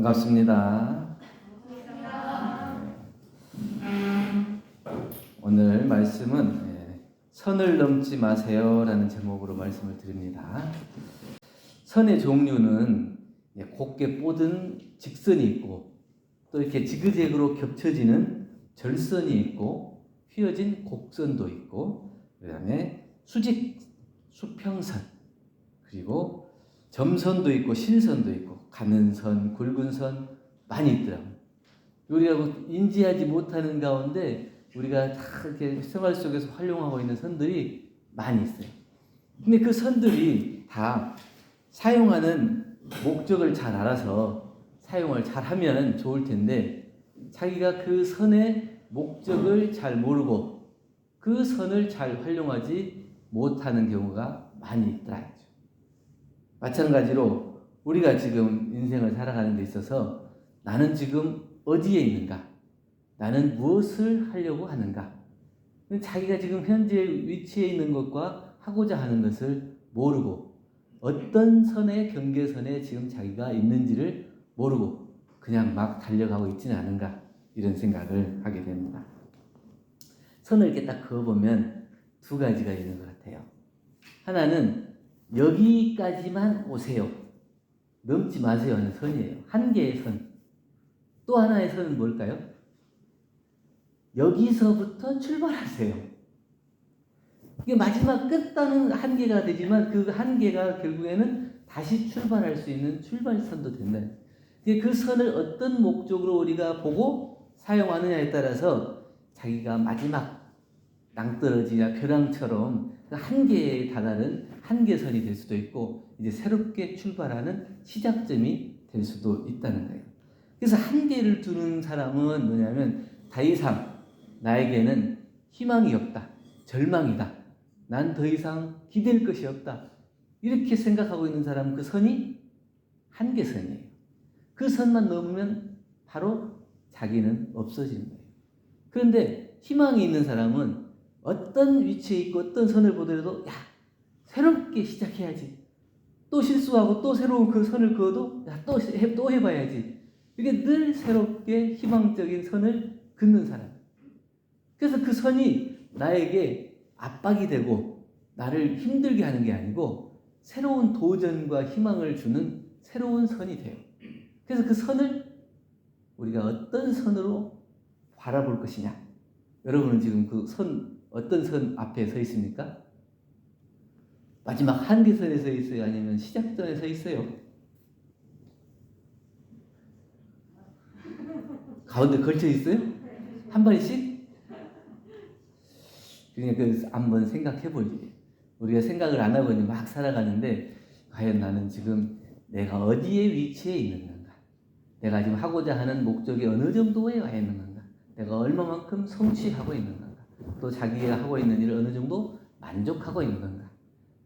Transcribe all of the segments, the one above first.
반갑습니다. 오늘 말씀은 선을 넘지 마세요라는 제목으로 말씀을 드립니다. 선의 종류는 곱게 뻗은 직선이 있고 또 이렇게 지그재그로 겹쳐지는 절선이 있고 휘어진 곡선도 있고 그다음에 수직 수평선 그리고 점선도 있고 실선도 있고 가는 선, 굵은 선 많이 있더라고요. 우리가 인지하지 못하는 가운데 우리가 다 이렇게 생활 속에서 활용하고 있는 선들이 많이 있어요. 근데 그 선들이 다 사용하는 목적을 잘 알아서 사용을 잘 하면 좋을 텐데 자기가 그 선의 목적을 잘 모르고 그 선을 잘 활용하지 못하는 경우가 많이 있더라. 마찬가지로 우리가 지금 인생을 살아가는 데 있어서 나는 지금 어디에 있는가? 나는 무엇을 하려고 하는가? 자기가 지금 현재 위치에 있는 것과 하고자 하는 것을 모르고 어떤 선의 경계선에 지금 자기가 있는지를 모르고 그냥 막 달려가고 있지는 않은가? 이런 생각을 하게 됩니다. 선을 이렇게 딱 그어보면 두 가지가 있는 것 같아요. 하나는 여기까지만 오세요. 넘지 마세요 하는 선이에요. 한 개의 선. 또 하나의 선은 뭘까요? 여기서부터 출발하세요. 이게 마지막 끝단은 한계가 되지만 그 한계가 결국에는 다시 출발할 수 있는 출발선도 된다. 그 선을 어떤 목적으로 우리가 보고 사용하느냐에 따라서 자기가 마지막 낭떠러지나 벼랑처럼 그 한계에 다다른 한계선이 될 수도 있고 이제 새롭게 출발하는 시작점이 될 수도 있다는 거예요. 그래서 한계를 두는 사람은 뭐냐면 더 이상 나에게는 희망이 없다. 절망이다. 난 더 이상 기댈 것이 없다. 이렇게 생각하고 있는 사람은 그 선이 한계선이에요. 그 선만 넘으면 바로 자기는 없어지는 거예요. 그런데 희망이 있는 사람은 어떤 위치에 있고 어떤 선을 보더라도 새롭게 시작해야지. 또 실수하고 또 새로운 그 선을 그어도 또 해봐야지. 이게 늘 새롭게 희망적인 선을 긋는 사람. 그래서 그 선이 나에게 압박이 되고 나를 힘들게 하는 게 아니고 새로운 도전과 희망을 주는 새로운 선이 돼요. 그래서 그 선을 우리가 어떤 선으로 바라볼 것이냐. 여러분은 지금 그 선 어떤 선 앞에 서 있습니까? 마지막 한계선에 서 있어요? 아니면 시작선에 서 있어요? 가운데 걸쳐 있어요? 한 발씩? 그러니까 한번 생각해 보지. 우리가 생각을 안 하고 막 살아가는데 과연 나는 지금 내가 어디에 위치해 있는 건가? 내가 지금 하고자 하는 목적이 어느 정도에 와 있는 건가? 내가 얼마만큼 성취하고 있는 건가? 또 자기가 하고 있는 일을 어느 정도 만족하고 있는 건가?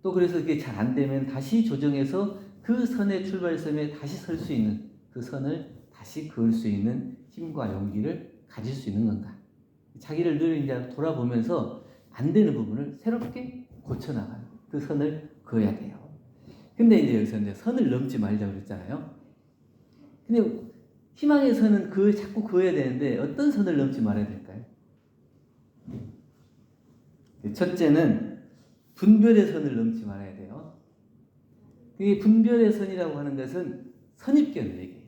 또 그래서 이게 잘 안 되면 다시 조정해서 그 선의 출발선에 다시 설 수 있는 그 선을 다시 그을 수 있는 힘과 용기를 가질 수 있는 건가? 자기를 늘 이제 돌아보면서 안 되는 부분을 새롭게 고쳐나가는 그 선을 그어야 돼요. 근데 이제 여기서 이제 선을 넘지 말자고 그랬잖아요. 근데 희망의 선은 자꾸 그어야 되는데 어떤 선을 넘지 말아야 될까요? 첫째는 분별의 선을 넘지 말아야 돼요. 이 분별의 선이라고 하는 것은 선입견을 얘기해요.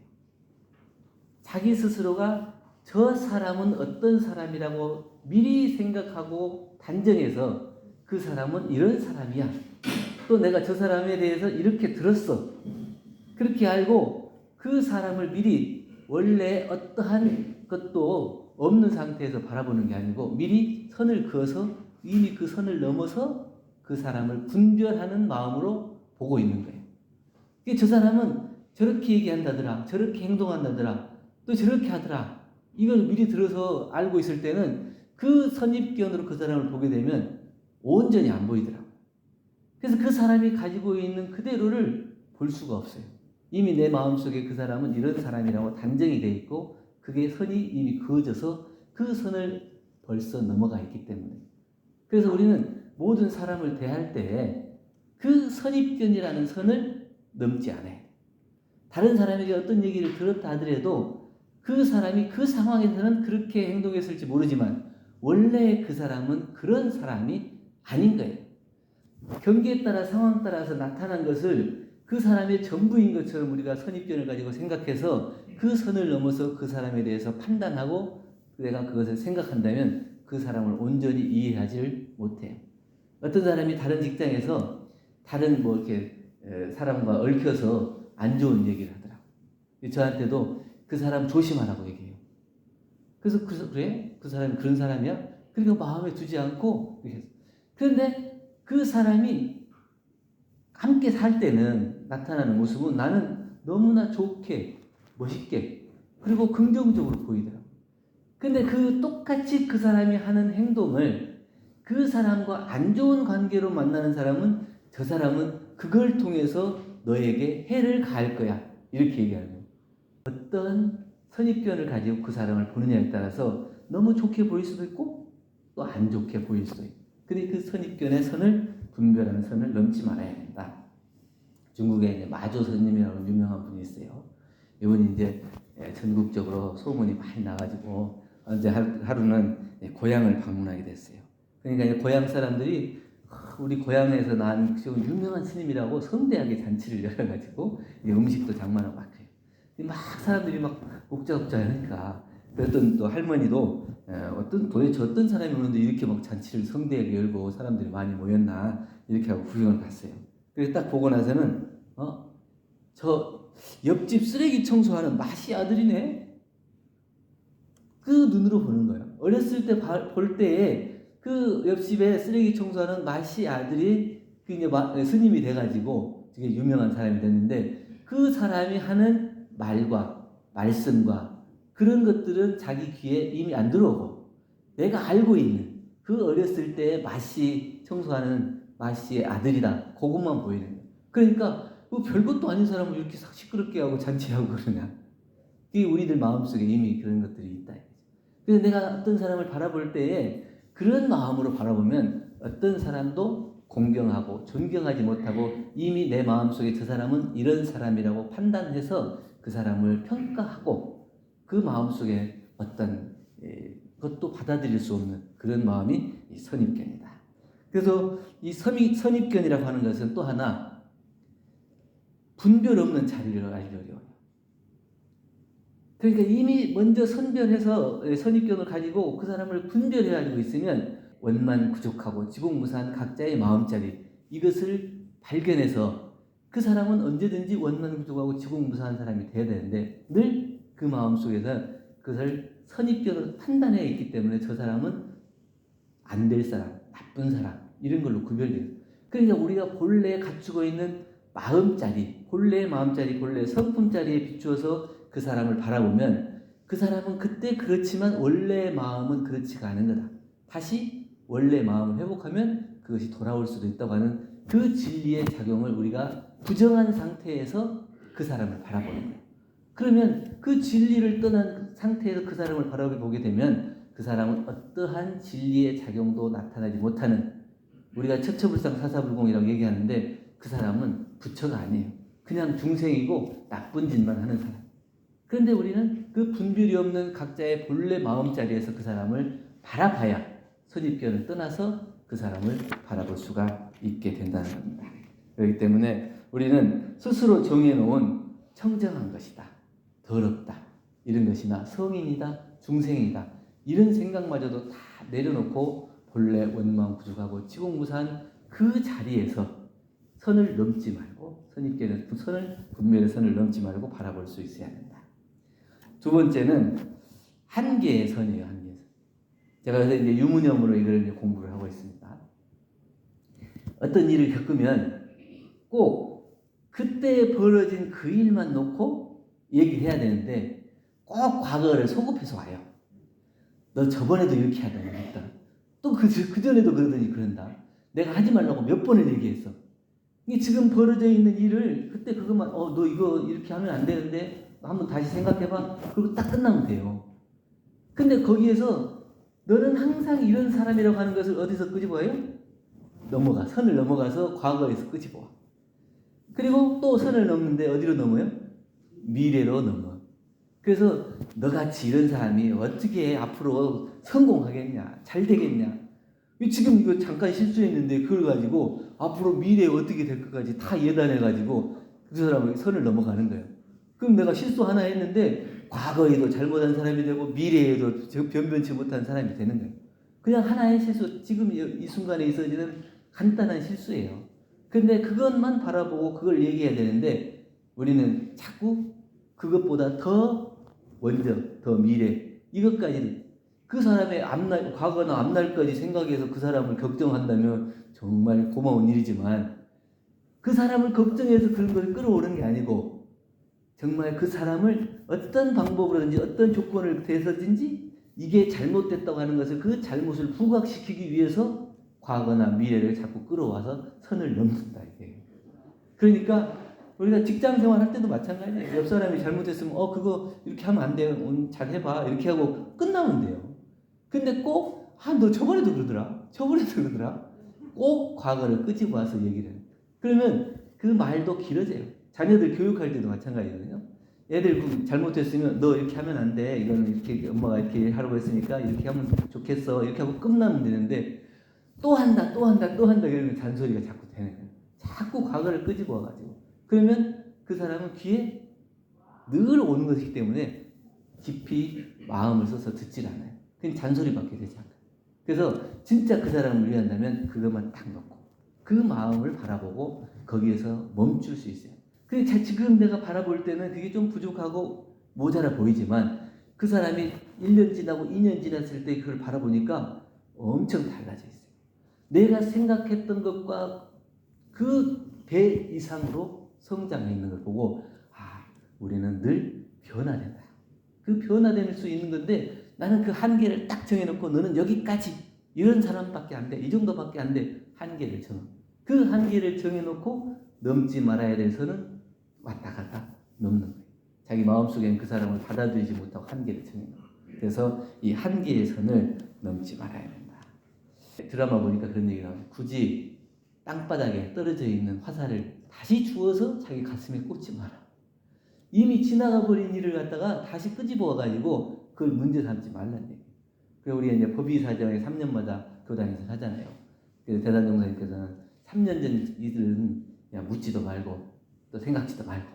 자기 스스로가 저 사람은 어떤 사람이라고 미리 생각하고 단정해서 그 사람은 이런 사람이야. 또 내가 저 사람에 대해서 이렇게 들었어. 그렇게 알고 그 사람을 미리 원래 어떠한 것도 없는 상태에서 바라보는 게 아니고 미리 선을 그어서 이미 그 선을 넘어서 그 사람을 분별하는 마음으로 보고 있는 거예요. 저 사람은 저렇게 얘기한다더라. 저렇게 행동한다더라. 또 저렇게 하더라. 이걸 미리 들어서 알고 있을 때는 그 선입견으로 그 사람을 보게 되면 온전히 안 보이더라고요. 그래서 그 사람이 가지고 있는 그대로를 볼 수가 없어요. 이미 내 마음속에 그 사람은 이런 사람이라고 단정이 되어 있고 그게 선이 이미 그어져서 그 선을 벌써 넘어가 있기 때문에. 그래서 우리는 모든 사람을 대할 때 그 선입견이라는 선을 넘지 않아요. 다른 사람에게 어떤 얘기를 들었다 하더라도 그 사람이 그 상황에서는 그렇게 행동했을지 모르지만 원래 그 사람은 그런 사람이 아닌 거예요. 경계에 따라 상황 따라서 나타난 것을 그 사람의 전부인 것처럼 우리가 선입견을 가지고 생각해서 그 선을 넘어서 그 사람에 대해서 판단하고 내가 그것을 생각한다면 그 사람을 온전히 이해하지를 못해요. 어떤 사람이 다른 직장에서 다른 뭐 이렇게 사람과 얽혀서 안 좋은 얘기를 하더라고요. 저한테도 그 사람 조심하라고 얘기해요. 그래서 그래? 그 사람이 그런 사람이야? 그러니까 마음에 두지 않고 이렇게. 그런데 그 사람이 함께 살 때는 나타나는 모습은 나는 너무나 좋게, 멋있게, 그리고 긍정적으로 보이더라고요. 근데 똑같이 그 사람이 하는 행동을 그 사람과 안 좋은 관계로 만나는 사람은 저 사람은 그걸 통해서 너에게 해를 가할 거야. 이렇게 얘기하는 거예요. 어떤 선입견을 가지고 그 사람을 보느냐에 따라서 너무 좋게 보일 수도 있고 또 안 좋게 보일 수도 있고. 근데 그 선입견의 선을 분별하는 선을 넘지 말아야 된다. 중국에 이제 마조 스님이라고 유명한 분이 있어요. 이분이 이제 전국적으로 소문이 많이 나가지고 이제 하루는 고향을 방문하게 됐어요. 그러니까 이제 고향 사람들이 우리 고향에서 난 유명한 스님이라고 성대하게 잔치를 열어가지고 음식도 장만하고 막 해요. 막 사람들이 막 옥자옥자 하니까 어떤 또 할머니도 도대체 어떤 사람이 오는데 이렇게 막 잔치를 성대하게 열고 사람들이 많이 모였나 이렇게 하고 구경을 갔어요. 그래서 딱 보고 나서는 저 옆집 쓰레기 청소하는 마씨 아들이네. 그 눈으로 보는 거예요. 어렸을 때 볼 때에 그 옆집에 쓰레기 청소하는 마씨 아들이 그 이제 스님이 돼가지고 되게 유명한 사람이 됐는데 그 사람이 하는 말과 말씀과 그런 것들은 자기 귀에 이미 안 들어오고 내가 알고 있는 그 어렸을 때 마씨 청소하는 마씨의 아들이다. 그것만 보이는 거예요. 그러니까 뭐 별것도 아닌 사람을 이렇게 시끄럽게 하고 잔치하고 그러냐. 그게 우리들 마음속에 이미 그런 것들이 있다. 그래서 내가 어떤 사람을 바라볼 때에 그런 마음으로 바라보면 어떤 사람도 공경하고 존경하지 못하고 이미 내 마음속에 저 사람은 이런 사람이라고 판단해서 그 사람을 평가하고 그 마음속에 어떤 그것도 받아들일 수 없는 그런 마음이 선입견이다. 그래서 이 선입견이라고 하는 것은 또 하나 분별 없는 자리를 알기 어려워요. 그러니까 이미 먼저 선별해서 선입견을 가지고 그 사람을 분별해 가지고 있으면 원만구족하고 지공무사한 각자의 마음자리 이것을 발견해서 그 사람은 언제든지 원만구족하고 지공무사한 사람이 돼야 되는데 늘 그 마음속에서 그것을 선입견으로 판단해 있기 때문에 저 사람은 안 될 사람, 나쁜 사람 이런 걸로 구별돼요. 그러니까 우리가 본래 갖추고 있는 마음자리, 본래의 마음자리, 본래 성품자리에 비추어서 그 사람을 바라보면 그 사람은 그때 그렇지만 원래의 마음은 그렇지가 않은 거다. 다시 원래 마음을 회복하면 그것이 돌아올 수도 있다고 하는 그 진리의 작용을 우리가 부정한 상태에서 그 사람을 바라보는 거예요. 그러면 그 진리를 떠난 상태에서 그 사람을 바라보게 되면 그 사람은 어떠한 진리의 작용도 나타나지 못하는 우리가 처처불상 사사불공이라고 얘기하는데 그 사람은 부처가 아니에요. 그냥 중생이고 나쁜 짓만 하는 사람. 그런데 우리는 그 분별이 없는 각자의 본래 마음자리에서 그 사람을 바라봐야 선입견을 떠나서 그 사람을 바라볼 수가 있게 된다는 겁니다. 그렇기 때문에 우리는 스스로 정해놓은 청정한 것이다, 더럽다 이런 것이나 성인이다, 중생이다 이런 생각마저도 다 내려놓고 본래 원망구족하고 지공무사한 그 자리에서 선을 넘지 말고 선입견의 분별의 선을 넘지 말고 바라볼 수 있어야 된다. 두 번째는 한계의 선이에요. 한계의 선. 제가 그래서 이제 유무념으로 이걸 이제 공부를 하고 있습니다. 어떤 일을 겪으면 꼭 그때 벌어진 그 일만 놓고 얘기를 해야 되는데 꼭 과거를 소급해서 와요. 너 저번에도 이렇게 하더니 했다. 또 그 전에도 그러더니 그런다. 내가 하지 말라고 몇 번을 얘기했어. 이게 지금 벌어져 있는 일을 그때 그것만 너 이거 이렇게 하면 안 되는데 한번 다시 생각해봐. 그리고 딱 끝나면 돼요. 근데 거기에서 너는 항상 이런 사람이라고 하는 것을 어디서 끄집어요? 선을 넘어가서 과거에서 끄집어. 그리고 또 선을 넘는데 어디로 넘어요? 미래로 넘어. 그래서 너같이 이런 사람이 어떻게 앞으로 성공하겠냐, 잘 되겠냐. 지금 이거 잠깐 실수했는데 그걸 가지고 앞으로 미래에 어떻게 될 것까지 다 예단해가지고 그 사람을 선을 넘어가는 거예요. 그럼 내가 실수 하나 했는데 과거에도 잘못한 사람이 되고 미래에도 변변치 못한 사람이 되는 거예요. 그냥 하나의 실수, 지금 이 순간에 있어지는 간단한 실수예요. 근데 그것만 바라보고 그걸 얘기해야 되는데 우리는 자꾸 그것보다 더 먼저, 더 미래, 이것까지는 그 사람의 앞날, 과거나 앞날까지 생각해서 그 사람을 걱정한다면 정말 고마운 일이지만 그 사람을 걱정해서 그런 걸 끌어오는 게 아니고 정말 그 사람을 어떤 방법으로든지 어떤 조건을 대해서든지 이게 잘못됐다고 하는 것을 그 잘못을 부각시키기 위해서 과거나 미래를 자꾸 끌어와서 선을 넘는다 이게. 그러니까 우리가 직장 생활할 때도 마찬가지예요. 옆 사람이 잘못했으면 그거 이렇게 하면 안 돼요. 잘 해봐. 이렇게 하고 끝나면 돼요. 근데 꼭 너 저번에도 그러더라. 꼭 과거를 끄집어 와서 얘기를 해요. 그러면 그 말도 길어져요. 자녀들 교육할 때도 마찬가지거든요. 애들 잘못했으면 너 이렇게 하면 안 돼. 이거는 이렇게 엄마가 이렇게 하라고 했으니까 이렇게 하면 좋겠어. 이렇게 하고 끝나면 되는데 또 한다 이러면 잔소리가 자꾸 되는 거예요. 자꾸 과거를 끄집어 와가지고. 그러면 그 사람은 귀에 늘 오는 것이기 때문에 깊이 마음을 써서 듣질 않아요. 그냥 잔소리밖에 되지 않아요. 그래서 진짜 그 사람을 위한다면 그것만 딱 놓고 그 마음을 바라보고 거기에서 멈출 수 있어요. 근데 지금 내가 바라볼 때는 그게 좀 부족하고 모자라 보이지만 그 사람이 1년 지나고 2년 지났을 때 그걸 바라보니까 엄청 달라져 있어요. 내가 생각했던 것과 그 배 이상으로 성장해 있는 걸 보고 우리는 늘 변화된다. 그 변화될 수 있는 건데 나는 그 한계를 딱 정해놓고 너는 여기까지 이런 사람밖에 안 돼. 이 정도밖에 안 돼. 한계를 정해. 그 한계를 정해놓고 넘지 말아야 될 선은 왔다 갔다 넘는 거예요. 자기 마음속에는 그 사람을 받아들이지 못하고 한계를 정해놓고. 그래서 이 한계의 선을 넘지 말아야 된다. 드라마 보니까 그런 얘기가 나와요. 굳이 땅바닥에 떨어져 있는 화살을 다시 주워서 자기 가슴에 꽂지 마라. 이미 지나가 버린 일을 갖다가 다시 끄집어 와가지고 그걸 문제 삼지 말라는 얘기예요. 그래서 우리가 이제 법의사정에 3년마다 교단에서 하잖아요. 그래서 대단정사님께서는 3년 전 일은 그냥 묻지도 말고 또 생각지도 말고.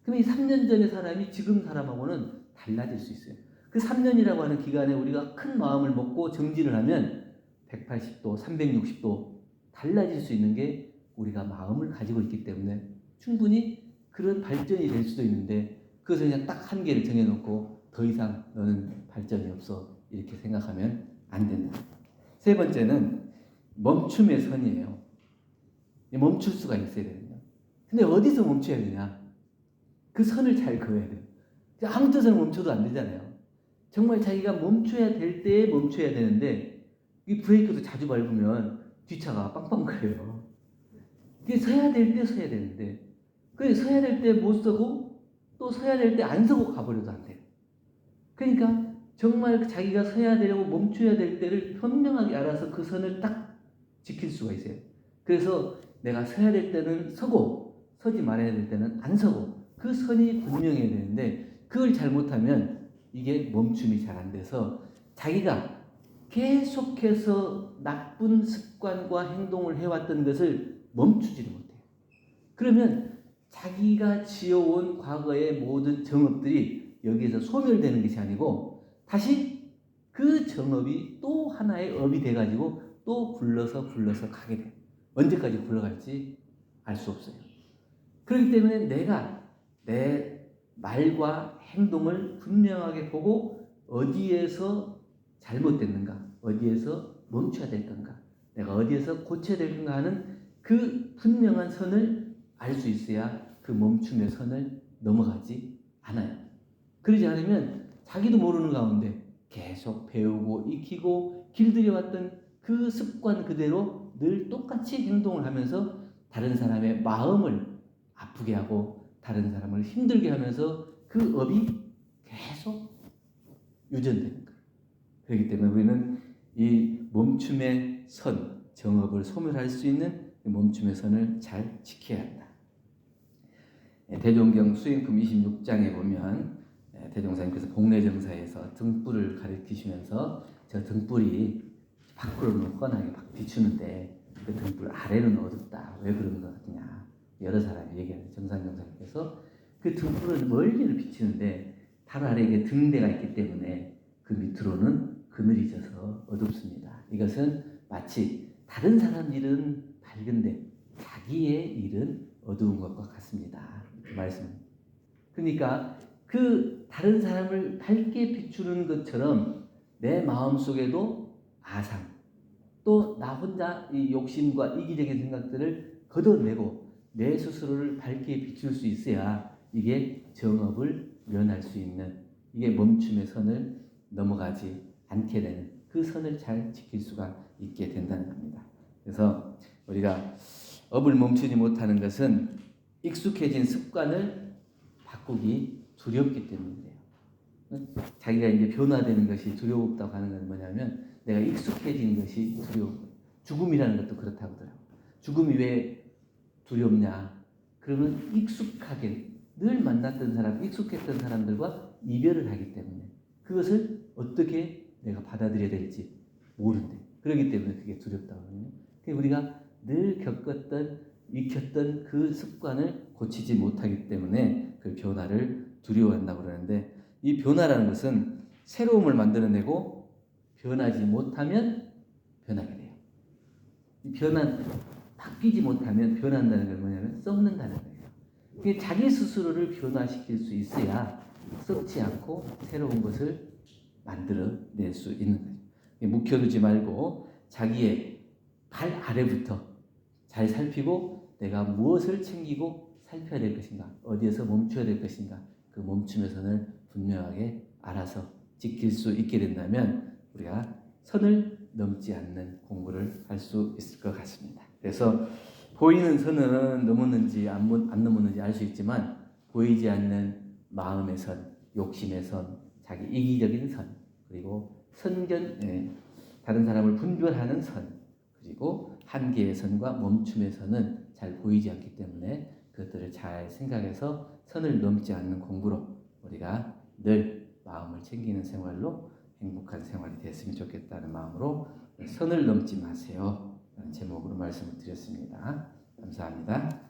그럼 이 3년 전의 사람이 지금 사람하고는 달라질 수 있어요. 그 3년이라고 하는 기간에 우리가 큰 마음을 먹고 정진을 하면 180도, 360도 달라질 수 있는 게 우리가 마음을 가지고 있기 때문에 충분히 그런 발전이 될 수도 있는데 그것을 그냥 딱 한계를 정해놓고 더 이상 너는 발전이 없어 이렇게 생각하면 안 된다. 세 번째는 멈춤의 선이에요. 멈출 수가 있어야 되거든요. 근데 어디서 멈춰야 되냐? 그 선을 잘 그어야 돼요. 아무 데서나 멈춰도 안 되잖아요. 정말 자기가 멈춰야 될 때에 멈춰야 되는데 이 브레이크도 자주 밟으면 뒷차가 빵빵 거려요. 이게 서야 될 때 서야 되는데 그 서야 될 때 못 서고 또 서야 될 때 안 서고 가버려도 안 돼요. 그러니까 정말 자기가 서야 되려고 멈춰야 될 때를 현명하게 알아서 그 선을 딱 지킬 수가 있어요. 그래서 내가 서야 될 때는 서고 서지 말아야 될 때는 안 서고 그 선이 분명해야 되는데 그걸 잘못하면 이게 멈춤이 잘 안 돼서 자기가 계속해서 나쁜 습관과 행동을 해왔던 것을 멈추지를 못해요. 그러면 자기가 지어온 과거의 모든 정업들이 여기에서 소멸되는 것이 아니고 다시 그 정업이 또 하나의 업이 돼가지고 또 굴러서 가게 돼요. 언제까지 굴러갈지 알 수 없어요. 그렇기 때문에 내가 내 말과 행동을 분명하게 보고 어디에서 잘못됐는가, 어디에서 멈춰야 될 건가, 내가 어디에서 고쳐야 될 건가 하는 그 분명한 선을 알 수 있어야 그 멈춤의 선을 넘어가지 않아요. 그러지 않으면 자기도 모르는 가운데 계속 배우고 익히고 길들여왔던 그 습관 그대로 늘 똑같이 행동을 하면서 다른 사람의 마음을 아프게 하고 다른 사람을 힘들게 하면서 그 업이 계속 유전되는 거예요. 그렇기 때문에 우리는 이 멈춤의 선, 정업을 소멸할 수 있는 멈춤의 선을 잘 지켜야 한다. 대종경 수행품 26장에 보면 대종사님께서 복례정사에서 등불을 가리키시면서 저 등불이 밖으로는 훤하게 막 비추는데 그 등불 아래는 어둡다. 왜 그런 것 같냐. 여러 사람이 얘기하는 정산정사님께서 그 등불은 멀리를 비추는데 바로 아래에 이게 등대가 있기 때문에 그 밑으로는 그늘이 져서 어둡습니다. 이것은 마치 다른 사람 일은 밝은데 자기의 일은 어두운 것과 같습니다. 그 말씀. 그러니까 그 다른 사람을 밝게 비추는 것처럼 내 마음 속에도 아상, 또 나 혼자 이 욕심과 이기적인 생각들을 걷어내고 내 스스로를 밝게 비출 수 있어야 이게 정업을 면할 수 있는, 이게 멈춤의 선을 넘어가지 않게 되는, 그 선을 잘 지킬 수가 있게 된다는 겁니다. 그래서 우리가 업을 멈추지 못하는 것은 익숙해진 습관을 바꾸기 두렵기 때문이에요. 자기가 이제 변화되는 것이 두렵다고 하는 건 뭐냐면 내가 익숙해진 것이 두려워. 죽음이라는 것도 그렇다고 하더라고요. 죽음이 왜 두렵냐? 그러면 익숙하게 늘 만났던 사람, 익숙했던 사람들과 이별을 하기 때문에 그것을 어떻게 내가 받아들여야 될지 모른대. 그렇기 때문에 그게 두렵다고 하거든요. 우리가 늘 겪었던, 익혔던 그 습관을 고치지 못하기 때문에 그 변화를 두려워한다고 그러는데, 이 변화라는 것은 새로움을 만들어내고 변하지 못하면 변하게 돼요. 이 바뀌지 못하면 변한다는 건 뭐냐면 썩는다는 거예요. 자기 스스로를 변화시킬 수 있어야 썩지 않고 새로운 것을 만들어낼 수 있는 거예요. 묵혀두지 말고 자기의 발 아래부터 잘 살피고 내가 무엇을 챙기고 살펴야 될 것인가, 어디에서 멈춰야 될 것인가, 그 멈춤의 선을 분명하게 알아서 지킬 수 있게 된다면 우리가 선을 넘지 않는 공부를 할 수 있을 것 같습니다. 그래서 보이는 선은 넘었는지 안 넘었는지 알 수 있지만 보이지 않는 마음의 선, 욕심의 선, 자기 이기적인 선, 그리고 다른 사람을 분별하는 선, 그리고 한계의 선과 멈춤의 선은 잘 보이지 않기 때문에 그것들을 잘 생각해서 선을 넘지 않는 공부로 우리가 늘 마음을 챙기는 생활로 행복한 생활이 됐으면 좋겠다는 마음으로 선을 넘지 마세요 라는 제목으로 말씀을 드렸습니다. 감사합니다.